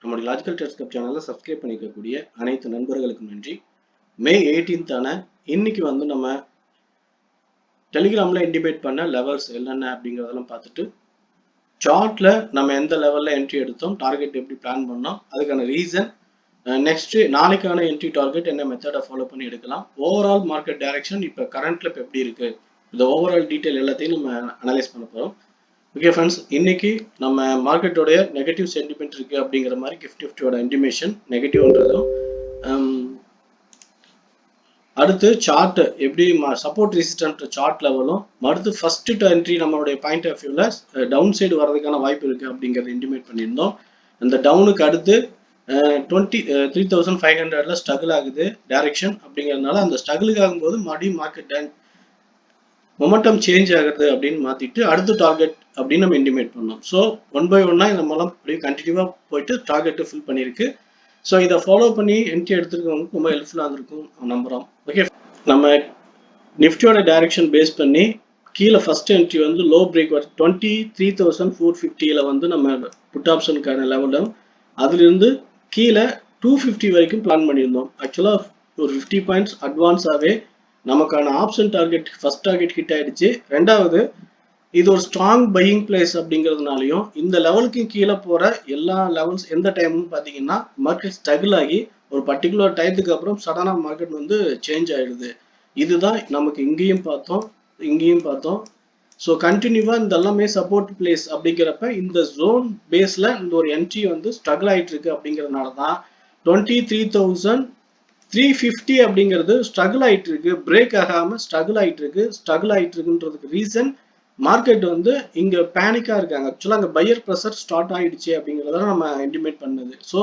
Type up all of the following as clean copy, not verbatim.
நம்மளுடைய logical trades club சேனலை subscribe பண்ணிக்கக்கூடிய அனைத்து நண்பர்களுக்கும் நன்றி. மே 18 இன்னைக்கு வந்து நம்ம டெலிகிராமில் இன்டிமேட் பண்ண லெவல்ஸ் என்னென்ன அப்படிங்கிறதெல்லாம் பார்த்துட்டு சார்ட்ல நம்ம எந்த லெவலில் என்ட்ரி எடுத்தோம், டார்கெட் எப்படி பிளான் பண்ணோம், அதுக்கான ரீசன், நெக்ஸ்ட் நாளைக்கான என்ட்ரி டார்கெட் என்ன மெத்தடை ஃபாலோ பண்ணி எடுக்கலாம், ஓவரால் மார்க்கெட் டைரக்ஷன் இப்போ கரண்ட்ல இப்போ எப்படி இருக்கு, இந்த ஓவரால் டீட்டெயில் எல்லாத்தையும் நம்ம அனலைஸ் பண்ண போகிறோம். ஓகே ஃப்ரெண்ட்ஸ், இன்னைக்கு நம்ம மார்க்கெட்டோடைய நெகட்டிவ் சென்டிமெண்ட் இருக்கு அப்படிங்கிற மாதிரி நிஃப்டியோட இன்டிமேஷன் நெகட்டிவ்ன்றதும், அடுத்து சார்ட் எப்படி சப்போர்ட் ரெசிஸ்டன்ட் சார்ட் லெவலும், அடுத்து ஃபர்ஸ்ட் என்ட்ரி நம்மளுடைய பாயிண்ட் ஆஃப் வியூல டவுன் சைடு வரதுக்கான வாய்ப்பு இருக்கு அப்படிங்கறத இன்டிமேட் பண்ணியிருந்தோம். அந்த டவுனுக்கு அடுத்து 23,500ல ஸ்ட்ரகிள் ஆகுது டைரக்ஷன் அப்படிங்கிறதுனால, அந்த ஸ்ட்ரகிளுக்கு ஆகும்போது மறுபடியும் மார்க்கெட் மொமெண்டம் சேஞ்ச் ஆகுது அப்படின்னு மாத்திட்டு அடுத்த டார்கெட் அப்படின்னு நம்ம இன்டிமேட் பண்ணோம். ஸோ ஒன் பை ஒன்னா நம்மளாம் அப்படியே கண்டினியூவா போயிட்டு டார்கெட்டை ஃபில் பண்ணியிருக்கு. ஸோ இதை ஃபாலோ பண்ணி என்ட்ரி எடுத்துருக்கவங்களுக்கு ரொம்ப ஹெல்ப்ஃபுல்லாக இருக்கும் நம்புறோம். ஓகே, நம்ம நிஃப்டியோட டைரக்ஷன் பேஸ் பண்ணி கீழே ஃபர்ஸ்ட் என்ட்ரி வந்து லோ பிரேக் 23,450 வந்து நம்ம புட் ஆப்ஷனுக்கான லெவலும், அதிலிருந்து கீழே 250 வரைக்கும் பிளான் பண்ணியிருந்தோம். ஆக்சுவலாக ஒரு 50 பாயிண்ட்ஸ் அட்வான்ஸாகவே நமக்கான option target first target hit ஆயிடுச்சு. ரெண்டாவது, இது ஒரு ஸ்ட்ராங் பையிங் பிளேஸ் அப்படிங்கிறதுனாலையும் இந்த லெவலுக்கு கீழே போற எல்லா லெவல்ஸ் எந்த டைம்னு பார்த்தீங்கன்னா மார்க்கெட் ஸ்ட்ரகிள் ஆகி ஒரு பர்டிகுலர் டயத்துக்கு அப்புறம் சடனா மார்க்கெட் வந்து சேஞ்ச் ஆயிடுது. இதுதான் நமக்கு இங்கேயும் பார்த்தோம். ஸோ கண்டினியூவா இந்த எல்லாமே சப்போர்ட் பிளேஸ் அப்படிங்கிறப்ப இந்த ஜோன் பேஸ்ல இந்த ஒரு என்ட்ரி வந்து ஸ்ட்ரகிள் ஆயிட்டு இருக்கு. அப்படிங்கிறதுனால தான் 23,350 அப்படிங்கிறது ஸ்ட்ரகிள் ஆயிட்டு இருக்கு, பிரேக் ஆகாம ஸ்ட்ரகிள் ஆயிட்டு இருக்குன்றதுக்கு ரீசன் மார்க்கெட் வந்து இங்க பேனிக்கா இருக்காங்க. ஆக்சுவலா அங்க பையர் ப்ரெஷர் ஸ்டார்ட் ஆயிடுச்சு அப்படிங்கிறத நம்ம இன்டிமேட் பண்ணது. ஸோ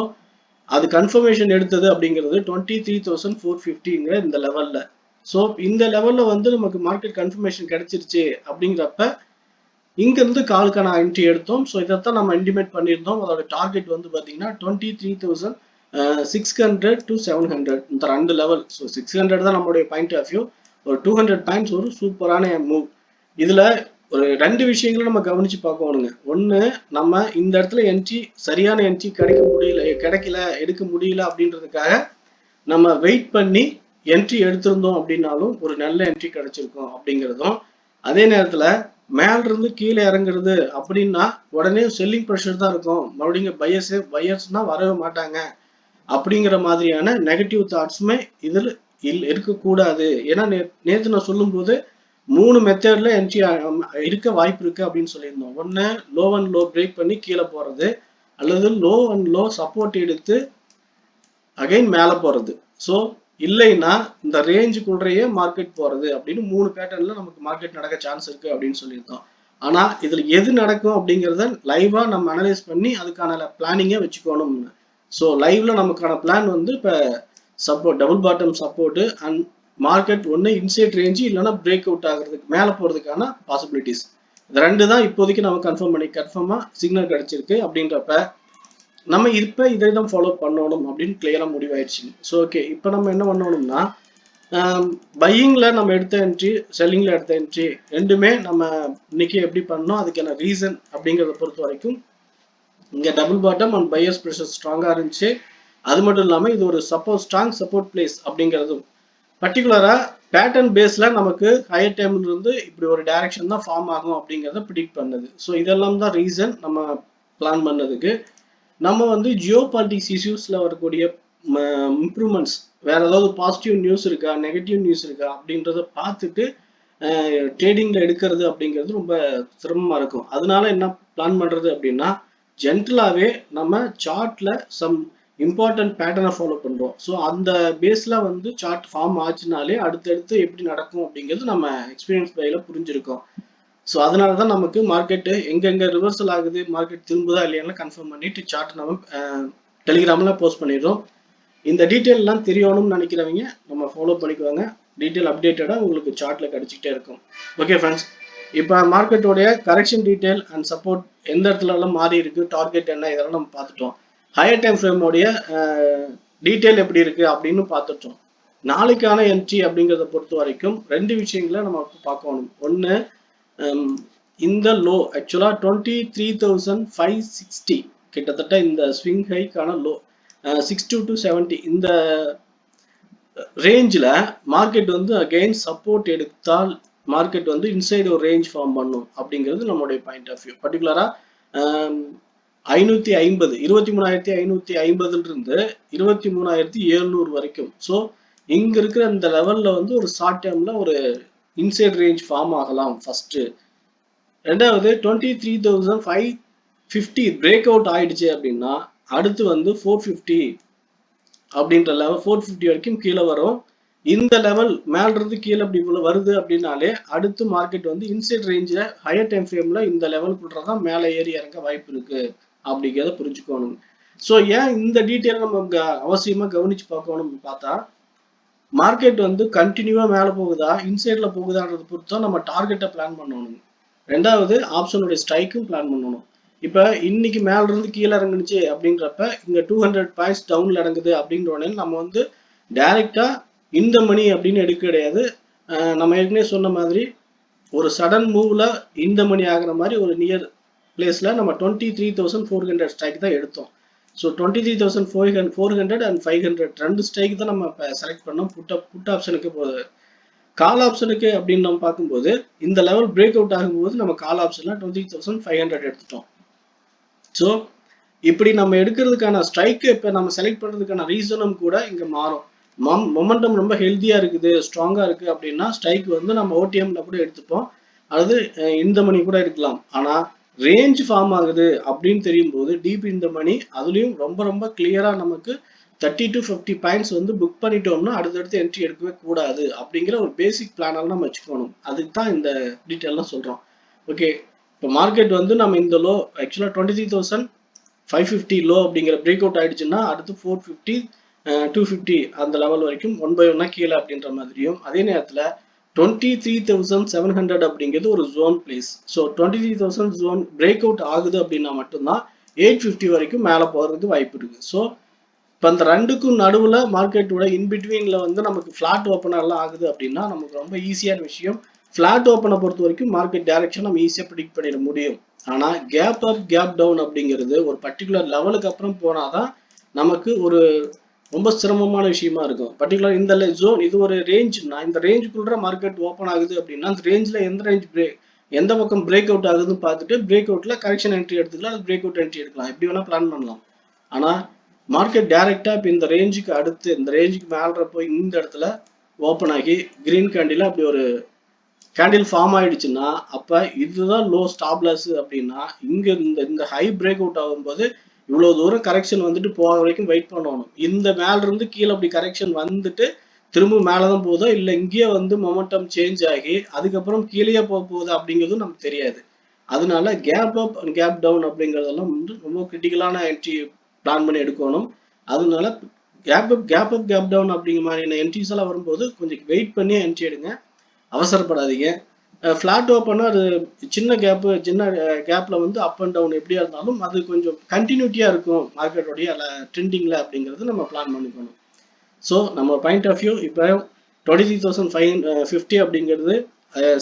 அது கன்ஃபர்மேஷன் எடுத்தது அப்படிங்கிறது 23,450ங்கிற இந்த லெவல்ல. ஸோ இந்த லெவல்ல வந்து நமக்கு மார்க்கெட் கன்ஃபர்மேஷன் கிடைச்சிருச்சு அப்படிங்கிறப்ப இங்க இருந்து காலுக்கான என்ட்ரி எடுத்தோம். ஸோ இதைத்தான் நம்ம இன்டிமேட் பண்ணியிருந்தோம். அதோட டார்கெட் வந்து பாத்தீங்கன்னா 23,600 to 700 இந்த ரெண்டு லெவல். ஸோ 600 தான் நம்மளுடைய பாயிண்ட் ஆஃப் வியூ. ஒரு 200 பாயிண்ட்ஸ் ஒரு சூப்பரான மூவ். இதுல ஒரு ரெண்டு விஷயங்களும் நம்ம கவனிச்சு பார்க்கணுங்க. ஒண்ணு, நம்ம இந்த இடத்துல என்ட்ரி சரியான என்ட்ரி எடுக்க முடியல அப்படின்றதுக்காக நம்ம வெயிட் பண்ணி என்ட்ரி எடுத்திருந்தோம் அப்படின்னாலும் ஒரு நல்ல என்ட்ரி கிடைச்சிருக்கும் அப்படிங்கிறதும், அதே நேரத்துல மேல இருந்து கீழே இறங்குறது அப்படின்னா உடனே செல்லிங் ப்ரெஷர் தான் இருக்கும், மறுபடியும் பையர்ஸ்னா வரவே மாட்டாங்க அப்படிங்கிற மாதிரியான நெகட்டிவ் தாட்ஸுமே இதில் இருக்கக்கூடாது. ஏன்னா நேற்று நான் சொல்லும் போது 3 மெத்தட்ல என்ட்ரி இருக்க வாய்ப்பு இருக்கு அப்படின்னு சொல்லியிருந்தோம். ஒன்னு, லோ அண்ட் லோ பிரேக் பண்ணி கீழே போறது, அல்லது லோ அண்ட் லோ சப்போர்ட் எடுத்து அகைன் மேல போறது, ஸோ இல்லைன்னா இந்த ரேஞ்சுக்குள்ளேயே மார்க்கெட் போறது அப்படின்னு 3 பேட்டர்ன்ல நமக்கு மார்க்கெட் நடக்க சான்ஸ் இருக்கு அப்படின்னு சொல்லியிருந்தோம். ஆனா இதுல எது நடக்கும் அப்படிங்கிறத லைவா நம்ம அனலைஸ் பண்ணி அதுக்கான பிளானிங்கை வச்சுக்கணும். ஸோ லைவ்ல நமக்கான பிளான் வந்து இப்ப support, double bottom support and market ஒன்னு இன்சைட் ரேஞ்சு இல்லைன்னா பிரேக் அவுட் ஆகிறதுக்கு மேல போறதுக்கான பாசிபிலிட்டிஸ், இது ரெண்டு தான் இப்போதைக்கு நம்ம கன்ஃபார்மா சிக்னல் கிடைச்சிருக்கு. அப்படின்றப்ப நம்ம இதை தான் ஃபாலோ பண்ணணும் அப்படின்னு கிளியரா முடிவாயிடுச்சு. ஸோ ஓகே, இப்போ நம்ம என்ன பண்ணணும்னா, பையிங்ல நம்ம எடுத்த என்ட்ரி, செல்லிங்ல எடுத்த என்ட்ரி ரெண்டுமே நம்ம இன்னைக்கு எப்படி பண்ணோம், அதுக்கான ரீசன் அப்படிங்கிறத பொறுத்த வரைக்கும் இங்க double bottom and buyers pressure ஸ்ட்ராங்கா இருந்துச்சு. அது மட்டும் இல்லாம இது ஒரு ஸ்ட்ராங் சப்போர்ட் பிளேஸ் அப்படிங்கிறதும், பர்டிகுலரா பேட்டர்ன் பேஸ்ல நமக்கு ஹையர் டைம்ல இருந்து இப்படி ஒரு டைரக்ஷன் தான் ஃபார்ம் ஆகும் அப்படிங்கிறத ப்ரிடிக்ட் பண்ணது. ஸோ இதெல்லாம் தான் ரீசன் நம்ம பிளான் பண்ணதுக்கு. நம்ம வந்து ஜியோ பாலிட்டிக்ஸ் இஷ்யூஸ்ல வரக்கூடிய இம்ப்ரூவ்மெண்ட்ஸ், வேற ஏதாவது பாசிட்டிவ் நியூஸ் இருக்கா, நெகட்டிவ் நியூஸ் இருக்கா அப்படின்றத பார்த்துட்டு ட்ரேடிங்ல எடுக்கிறது அப்படிங்கிறது ரொம்ப சிரமமா இருக்கும். அதனால என்ன பிளான் பண்றது அப்படின்னா, ஜென்ரலாவே நம்ம சார்ட்ல சம் இம்பார்ட்டன்ட் பேட்டர்னை ஃபாலோ பண்றோம். ஸோ அந்த பேஸ்ல வந்து சார்ட் ஃபார்ம் ஆச்சுனாலே அடுத்தடுத்து எப்படி நடக்கும் அப்படிங்கிறது நம்ம எக்ஸ்பீரியன்ஸ் பைல புரிஞ்சிருக்கோம். ஸோ அதனால தான் நமக்கு மார்க்கெட்டு எங்கெங்க ரிவர்சல் ஆகுது, மார்க்கெட் திரும்புதா இல்லையான்னு கன்ஃபார்ம் பண்ணிட்டு சார்ட் நம்ம டெலிகிராம்ல போஸ்ட் பண்ணிடுறோம். இந்த டீட்டெயில் எல்லாம் தெரியணும்னு நினைக்கிறவங்க நம்ம ஃபாலோ பண்ணிக்குவாங்க. டீட்டெயில் அப்டேட்டடாக உங்களுக்கு சார்ட்ல கிடைச்சிக்கிட்டே இருக்கும். ஓகே ஃப்ரெண்ட்ஸ், இப்போ மார்க்கெட்டோடைய கரெக்ஷன் டீட்டெயில் அண்ட் சப்போர்ட் எந்த இடத்துல எல்லாம் மாறி இருக்கு, டார்கெட் என்ன, இதெல்லாம் நம்ம பார்த்துட்டோம். ஹையர் டைம் ஃப்ரேமோடைய டீட்டெயில் எப்படி இருக்கு அப்படின்னு பார்த்துட்டோம். நாளைக்கான என்ட்ரி அப்படிங்கிறத பொறுத்த வரைக்கும் ரெண்டு விஷயங்களை நம்ம பார்க்கணும். ஒன்று, இந்த லோ ஆக்சுவலா 23,560 கிட்டத்தட்ட இந்த ஸ்விங் ஹைக்கான லோ 62 to 70 இந்த ரேஞ்சில் மார்க்கெட் வந்து அகைன் சப்போர்ட் எடுத்தால் மார்க்கெட் வந்து இன்சைடு ஒரு ரேஞ்ச் ஃபார்ம் பண்ணும் அப்படிங்கிறது நம்மளுடைய பாயிண்ட் ஆஃப் வியூ. பர்டிகுலராக 550 23,550 இருந்து 23,700 வரைக்கும். ஸோ இங்க இருக்கிற இந்த லெவல்ல வந்து ஒரு ஷார்ட் டேர்ம்ல ஒரு இன்சைட் ரேஞ்ச் ஃபார்ம் ஆகலாம் ஃபர்ஸ்ட். ரெண்டாவது 23,550 பிரேக் அவுட் ஆயிடுச்சு அப்படின்னா அடுத்து வந்து 450 அப்படின்ற லெவல் 450 வரைக்கும் கீழே வரும். இந்த லெவல் மேல இருந்து கீழே அப்படி வருது அப்படின்னாலே அடுத்து மார்க்கெட் வந்து இன்சைட் ரேஞ்சில் ஹையர் டைம் ஃப்ரேம்ல இந்த லெவலுக்குள்ளதான் மேலே ஏறி இறங்க வாய்ப்பு இருக்கு அப்படிங்கிறத புரிஞ்சுக்கணும். ஸோ ஏன் இந்த டீட்டெயில் நம்ம அவசியமா கவனிச்சு பார்க்கணும்னு பார்த்தா மார்க்கெட் வந்து கண்டினியூவா மேலே போகுதா இன்சைட்ல போகுதான்றது பொறுத்து தான் நம்ம டார்கெட்டை பிளான் பண்ணணும். ரெண்டாவது ஆப்ஷனுடைய ஸ்ட்ரைக்கும் பிளான் பண்ணணும். இப்போ இன்னைக்கு மேல இருந்து கீழே இறங்குனுச்சு அப்படின்றப்ப இங்க 200 பாயிண்ட்ஸ் டவுன்ல இறங்குது அப்படின்ற உடனே நம்ம வந்து டைரக்டா இந்த மணி அப்படின்னு எடுக்க கிடையாது. நம்ம ஏற்கனவே சொன்ன மாதிரி ஒரு சடன் மூவ்ல இந்த மணி ஆகிற மாதிரி ஒரு நியர் பிளேஸ்ல நம்ம 23,400 ஸ்ட்ரைக் தான் எடுத்தோம். ஸோ 23,400 அண்ட் 500 ரெண்டு ஸ்ட்ரைக் தான் நம்ம இப்போ செலக்ட் பண்ணோம் புட் ஆப்ஷனுக்கு போகுது. கால் ஆப்ஷனுக்கு அப்படின்னு நம்ம பார்க்கும்போது இந்த லெவல் பிரேக் அவுட் ஆகும்போது நம்ம கால் ஆப்ஷன்ல 20,500 எடுத்துட்டோம். ஸோ இப்படி நம்ம எடுக்கிறதுக்கான ஸ்ட்ரைக்கு இப்போ நம்ம செலக்ட் பண்றதுக்கான ரீசனும் கூட இங்க மாறும். மொமெண்டம் ரொம்ப ஹெல்த்தியா இருக்குது ஸ்ட்ராங்கா இருக்கு அப்படின்னா ஸ்ட்ரைக் வந்து நம்ம ஓடிஎம்ல கூட எடுத்துப்போம், அதாவது இந்த மணி கூட எடுக்கலாம். ஆனா ரேஞ்ச் ஃபார்ம் ஆகுது அப்படின்னு தெரியும் போது டீப் இந்த மணி அதுலயும் ரொம்ப ரொம்ப கிளியரா நமக்கு 30 to 50 பாயிண்ட்ஸ் வந்து புக் பண்ணிட்டோம்னா அடுத்தடுத்து என்ட்ரி எடுக்கவே கூடாது அப்படிங்கிற ஒரு பேசிக் பிளானால நம்ம வச்சுக்கணும். அதுக்கு தான் இந்த டீட்டெயிலாம் சொல்றோம். ஓகே, இப்போ மார்க்கெட் வந்து நம்ம இந்த லோ ஆக்சுவலா 23,550 லோ அப்படிங்கிற பிரேக் அவுட் ஆயிடுச்சுன்னா அடுத்து 450 250 அந்த லெவல் வரைக்கும் 1 by 1 கீழே அப்படின்ற மாதிரியும், அதே நேரத்தில் 23,700 அப்படிங்கிறது ஒரு zone place. So 23,000 zone break out ஆகுது அப்படின்னா மட்டும்தான் 850 வரைக்கும் மேலே போகிறதுக்கு வாய்ப்பு இருக்கு. ஸோ இப்போ அந்த ரெண்டுக்கும் நடுவில் மார்க்கெட்டோட இன்பிட்வீனில் வந்து நமக்கு ஃப்ளாட் ஓப்பனர்லாம் ஆகுது அப்படின்னா நமக்கு ரொம்ப ஈஸியான விஷயம். ஃப்ளாட் ஓப்பனை பொறுத்த வரைக்கும் மார்க்கெட் டைரக்ஷன் நம்ம ஈஸியாக ப்ரிடிக்ட் பண்ணிட முடியும். ஆனால் கேப் அப் கேப் டவுன் அப்படிங்கிறது ஒரு பர்டிகுலர் லெவலுக்கு அப்புறம் போனாதான் நமக்கு ஒரு ரொம்ப சிரமமான விஷயமா இருக்கும். பர்டிகுலர் இந்த ஜோன் இது ஒரு ரேஞ்ச்னா இந்த ரேஞ்சுக்குள்ள மார்க்கெட் ஓப்பன் ஆகுது அப்படின்னா அந்த ரேஞ்சில் எந்த பக்கம் பிரேக் அவுட் ஆகுதுன்னு பார்த்துட்டு பிரேக் அவுட்ல கரெக்ஷன் என்ட்ரி எடுத்துக்கலாம், அது பிரேக் அவுட் என்ட்ரி எடுக்கலாம், எப்படி வேணா பிளான் பண்ணலாம். ஆனால் மார்க்கெட் டைரக்டா இப்போ இந்த ரேஞ்சுக்கு அடுத்து இந்த ரேஞ்சுக்கு மேல போய் இந்த இடத்துல ஓப்பன் ஆகி கிரீன் கேண்டில் அப்படி ஒரு கேண்டில் ஃபார்ம் ஆயிடுச்சுன்னா அப்ப இதுதான் லோ ஸ்டாப் லாஸ் அப்படின்னா இங்க இந்த ஹை பிரேக் அவுட் ஆகும்போது இவ்வளவு தூரம் கரெக்ஷன் வந்துட்டு போக வரைக்கும் வெயிட் பண்ணணும். இந்த மேல இருந்து கீழே அப்படி கரெக்ஷன் வந்துட்டு திரும்ப மேலதான் போகுதோ இல்ல இங்கேயே வந்து மொமெண்டம் சேஞ்ச் ஆகி அதுக்கப்புறம் கீழே போக போகுது அப்படிங்கிறதும் நமக்கு தெரியாது. அதனால gap up and gap down அப்படிங்கிறதெல்லாம் வந்து ரொம்ப கிரிட்டிக்கலான என்ட்ரி பிளான் பண்ணி எடுக்கணும். அதனால கேப் அப் கேப் டவுன் அப்படிங்கிற மாதிரியான என்ட்ரிஸ் எல்லாம் வரும்போது கொஞ்சம் வெயிட் பண்ணி என்ட்ரி எடுங்க, அவசரப்படாதீங்க. ஃபிளாட் ஓப்பனா அது சின்ன கேப்ல வந்து அப் அண்ட் டவுன் எப்படியா இருந்தாலும் அது கொஞ்சம் கண்டினியூட்டியா இருக்கும் மார்க்கெட்டோடைய ட்ரெண்டிங்ல அப்படிங்கிறது நம்ம பிளான் பண்ணிக்கணும். ஸோ நம்ம பாயிண்ட் ஆஃப் வியூ இப்போ 23,550 அப்படிங்கிறது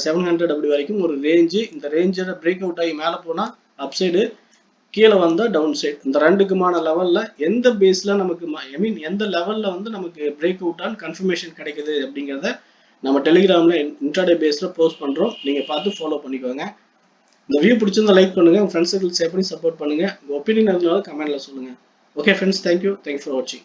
700 அப்படி வரைக்கும் ஒரு ரேஞ்சு. இந்த ரேஞ்சோட பிரேக் அவுட் ஆகி மேலே போனால் அப் சைடு, கீழே வந்தா டவுன் சைடு. இந்த ரெண்டுக்குமான லெவல்ல எந்த பேஸ்ல நமக்கு எந்த லெவல்ல வந்து நமக்கு பிரேக் அவுட் ஆன் கன்ஃபர்மேஷன் கிடைக்குது அப்படிங்கிறத நம்ம டெலிகிராம்ல இன்ட்ராடே பேஸ்ல போஸ்ட் பண்றோம், நீங்க பார்த்து ஃபாலோ பண்ணிக்கோங்க. இந்த வீடியோ பிடிச்சிருந்தா லைக் பண்ணுங்க, உங்க ஃப்ரெண்ட்ஸுக்கு ஷேர் பண்ணி சப்போர்ட் பண்ணுங்க, உங்க ஒப்பீனியன் அதனால கமெண்ட்ல சொல்லுங்க. ஓகே ஃப்ரெண்ட்ஸ், தேங்க்யூ ஃபார் வாட்சிங்.